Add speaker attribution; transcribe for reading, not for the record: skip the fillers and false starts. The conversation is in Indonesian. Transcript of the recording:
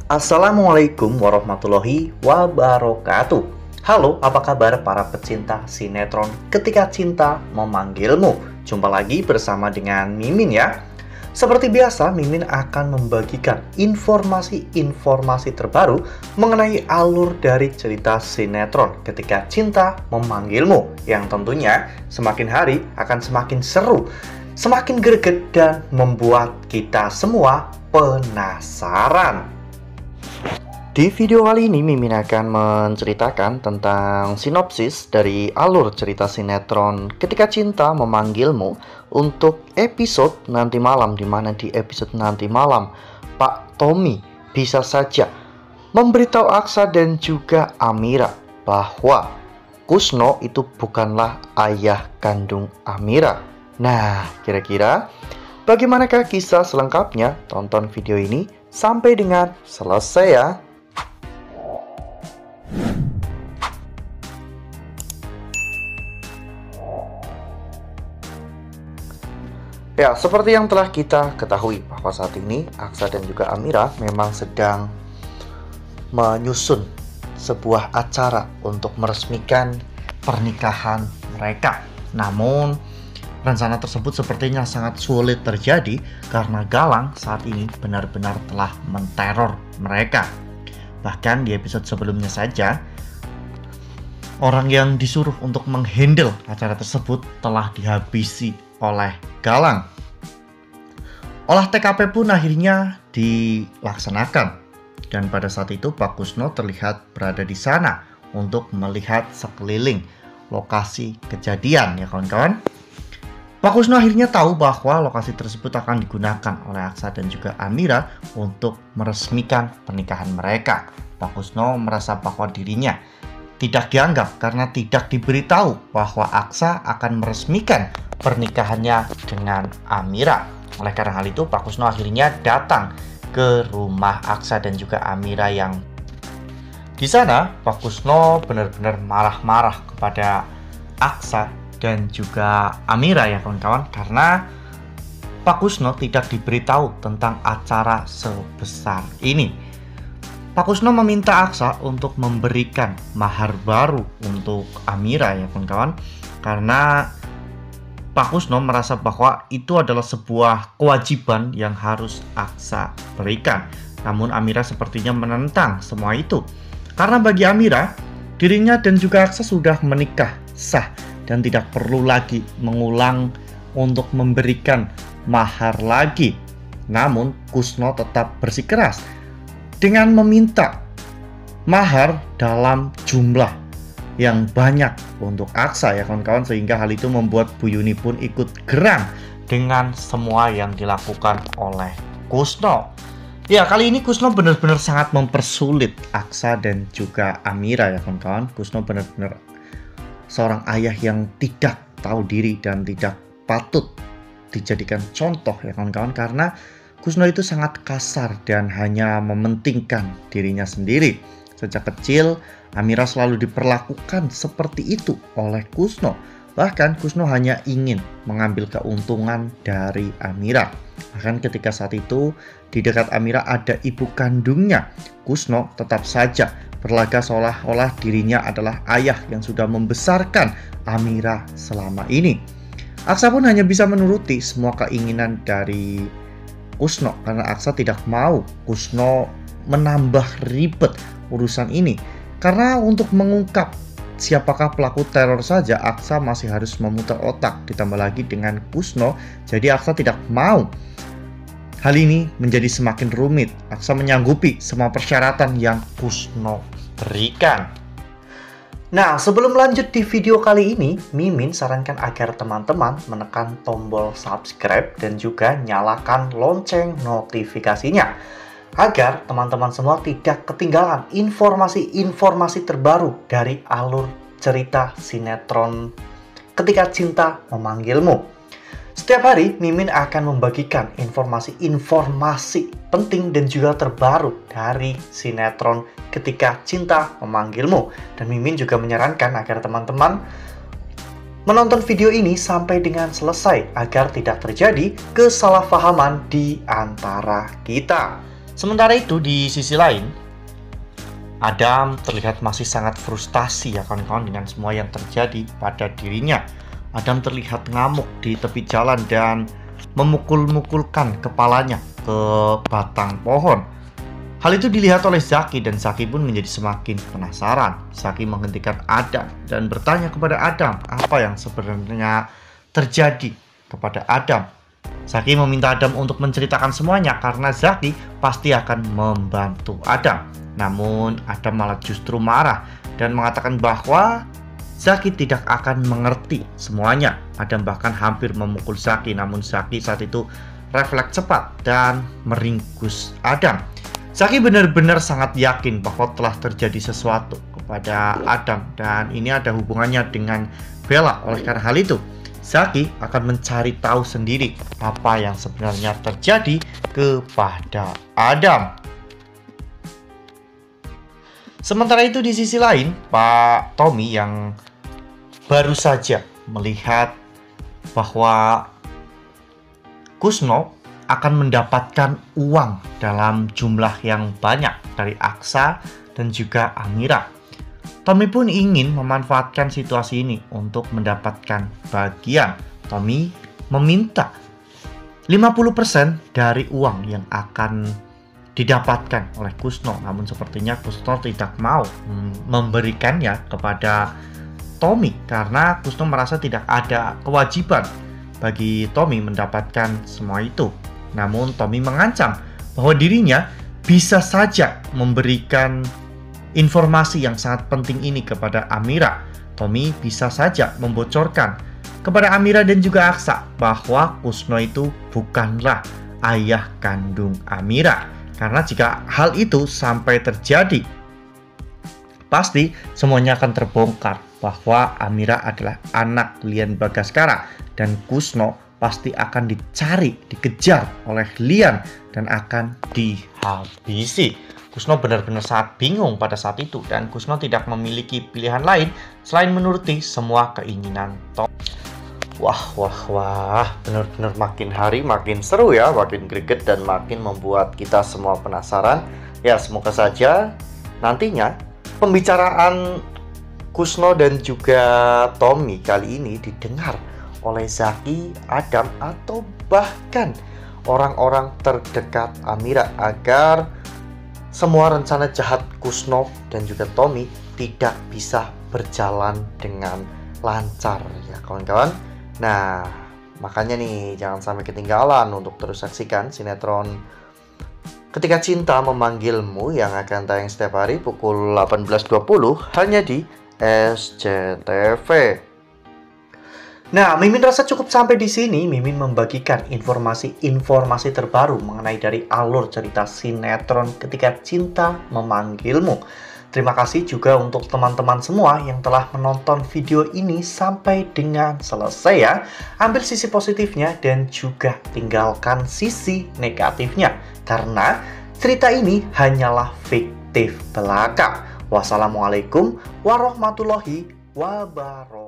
Speaker 1: Assalamualaikum warahmatullahi wabarakatuh. Halo, apa kabar para pecinta sinetron Ketika Cinta Memanggilmu? Jumpa lagi bersama dengan Mimin ya. Seperti biasa, Mimin akan membagikan informasi-informasi terbaru mengenai alur dari cerita sinetron Ketika Cinta Memanggilmu, yang tentunya semakin hari akan semakin seru, semakin greget, dan membuat kita semua penasaran. Di video kali ini, Mimin akan menceritakan tentang sinopsis dari alur cerita sinetron Ketika Cinta Memanggilmu untuk episode nanti malam, di mana di episode nanti malam Pak Tommy bisa saja memberitahu Aksa dan juga Amira bahwa Kusno itu bukanlah ayah kandung Amira. Nah, kira-kira bagaimanakah kisah selengkapnya? Tonton video ini sampai dengan selesai ya. Ya, seperti yang telah kita ketahui bahwa saat ini Aksa dan juga Amira memang sedang menyusun sebuah acara untuk meresmikan pernikahan mereka. Namun, rencana tersebut sepertinya sangat sulit terjadi karena Galang saat ini benar-benar telah menteror mereka. Bahkan di episode sebelumnya saja, orang yang disuruh untuk menghandle acara tersebut telah dihabisi oleh Galang. Olah TKP pun akhirnya dilaksanakan, dan pada saat itu Pak Kusno terlihat berada di sana untuk melihat sekeliling lokasi kejadian ya kawan-kawan. Pak Kusno akhirnya tahu bahwa lokasi tersebut akan digunakan oleh Aksa dan juga Amira untuk meresmikan pernikahan mereka. Pak Kusno merasa bahwa dirinya tidak dianggap karena tidak diberitahu bahwa Aksa akan meresmikan pernikahannya dengan Amira. Oleh karena hal itu, Pak Kusno akhirnya datang ke rumah Aksa dan juga Amira yang di sana Pak Kusno benar-benar marah-marah kepada Aksa dan juga Amira ya kawan-kawan, karena Pak Kusno tidak diberitahu tentang acara sebesar ini. Pak Kusno meminta Aksa untuk memberikan mahar baru untuk Amira ya kawan-kawan, karena Pak Kusno merasa bahwa itu adalah sebuah kewajiban yang harus Aksa berikan. Namun Amira sepertinya menentang semua itu, karena bagi Amira, dirinya dan juga Aksa sudah menikah sah dan tidak perlu lagi mengulang untuk memberikan mahar lagi. Namun Kusno tetap bersikeras dengan meminta mahar dalam jumlah yang banyak untuk Aksa ya kawan-kawan, sehingga hal itu membuat Bu Yuni pun ikut geram dengan semua yang dilakukan oleh Kusno. Ya, kali ini Kusno benar-benar sangat mempersulit Aksa dan juga Amira ya kawan-kawan. Kusno benar-benar seorang ayah yang tidak tahu diri dan tidak patut dijadikan contoh ya kawan-kawan, karena Kusno itu sangat kasar dan hanya mementingkan dirinya sendiri. Sejak kecil, Amira selalu diperlakukan seperti itu oleh Kusno. Bahkan Kusno hanya ingin mengambil keuntungan dari Amira. Bahkan ketika saat itu di dekat Amira ada ibu kandungnya, Kusno tetap saja berlaga seolah-olah dirinya adalah ayah yang sudah membesarkan Amira selama ini. Aksa pun hanya bisa menuruti semua keinginan dari Kusno karena Aksa tidak mau Kusno menambah ribet urusan ini. Karena untuk mengungkap siapakah pelaku teror saja Aksa masih harus memutar otak, ditambah lagi dengan Kusno. Jadi Aksa tidak mau hal ini menjadi semakin rumit. Aksa menyanggupi semua persyaratan yang Kusno berikan. Nah, sebelum lanjut di video kali ini, Mimin sarankan agar teman-teman menekan tombol subscribe dan juga nyalakan lonceng notifikasinya, agar teman-teman semua tidak ketinggalan informasi-informasi terbaru dari alur cerita sinetron Ketika Cinta Memanggilmu. Setiap hari, Mimin akan membagikan informasi-informasi penting dan juga terbaru dari sinetron Ketika Cinta Memanggilmu. Dan Mimin juga menyarankan agar teman-teman menonton video ini sampai dengan selesai agar tidak terjadi kesalahpahaman di antara kita. Sementara itu di sisi lain, Adam terlihat masih sangat frustasi ya kawan-kawan dengan semua yang terjadi pada dirinya. Adam terlihat ngamuk di tepi jalan dan memukul-mukulkan kepalanya ke batang pohon. Hal itu dilihat oleh Zaki dan Zaki pun menjadi semakin penasaran. Zaki menghentikan Adam dan bertanya kepada Adam apa yang sebenarnya terjadi kepada Adam. Zaki meminta Adam untuk menceritakan semuanya karena Zaki pasti akan membantu Adam. Namun Adam malah justru marah dan mengatakan bahwa Zaki tidak akan mengerti semuanya. Adam bahkan hampir memukul Zaki, namun Zaki saat itu refleks cepat dan meringkus Adam. Zaki benar-benar sangat yakin bahwa telah terjadi sesuatu kepada Adam dan ini ada hubungannya dengan Bella. Oleh karena hal itu, Zaki akan mencari tahu sendiri apa yang sebenarnya terjadi kepada Adam. Sementara itu di sisi lain, Pak Tommy yang baru saja melihat bahwa Kusno akan mendapatkan uang dalam jumlah yang banyak dari Aksa dan juga Amira. Tommy pun ingin memanfaatkan situasi ini untuk mendapatkan bagian. Tommy meminta 50% dari uang yang akan didapatkan oleh Kusno, namun sepertinya Kusno tidak mau memberikannya kepada Tommy karena Kusno merasa tidak ada kewajiban bagi Tommy mendapatkan semua itu. Namun Tommy mengancam bahwa dirinya bisa saja memberikan informasi yang sangat penting ini kepada Amira. Tommy bisa saja membocorkan kepada Amira dan juga Aksa bahwa Kusno itu bukanlah ayah kandung Amira. Karena jika hal itu sampai terjadi, pasti semuanya akan terbongkar bahwa Amira adalah anak Lian Bagaskara dan Kusno pasti akan dicari, dikejar oleh Lian dan akan dihabisi. Kusno benar-benar sangat bingung pada saat itu dan Kusno tidak memiliki pilihan lain selain menuruti semua keinginan Tom. Wah, benar-benar makin hari makin seru ya, makin greget dan makin membuat kita semua penasaran. Ya, semoga saja nantinya pembicaraan Kusno dan juga Tommy kali ini didengar oleh Zaki, Adam, atau bahkan orang-orang terdekat Amira agar semua rencana jahat Kusno dan juga Tommy tidak bisa berjalan dengan lancar ya kawan-kawan. Nah, makanya nih jangan sampai ketinggalan untuk terus saksikan sinetron Ketika Cinta Memanggilmu yang akan tayang setiap hari pukul 18.20 hanya di SCTV. Nah, Mimin rasa cukup sampai di sini. Mimin membagikan informasi terbaru mengenai dari alur cerita sinetron Ketika Cinta Memanggilmu. Terima kasih juga untuk teman-teman semua yang telah menonton video ini sampai dengan selesai ya. Ambil sisi positifnya dan juga tinggalkan sisi negatifnya. Karena cerita ini hanyalah fiktif belaka. Wassalamualaikum warahmatullahi wabarakatuh.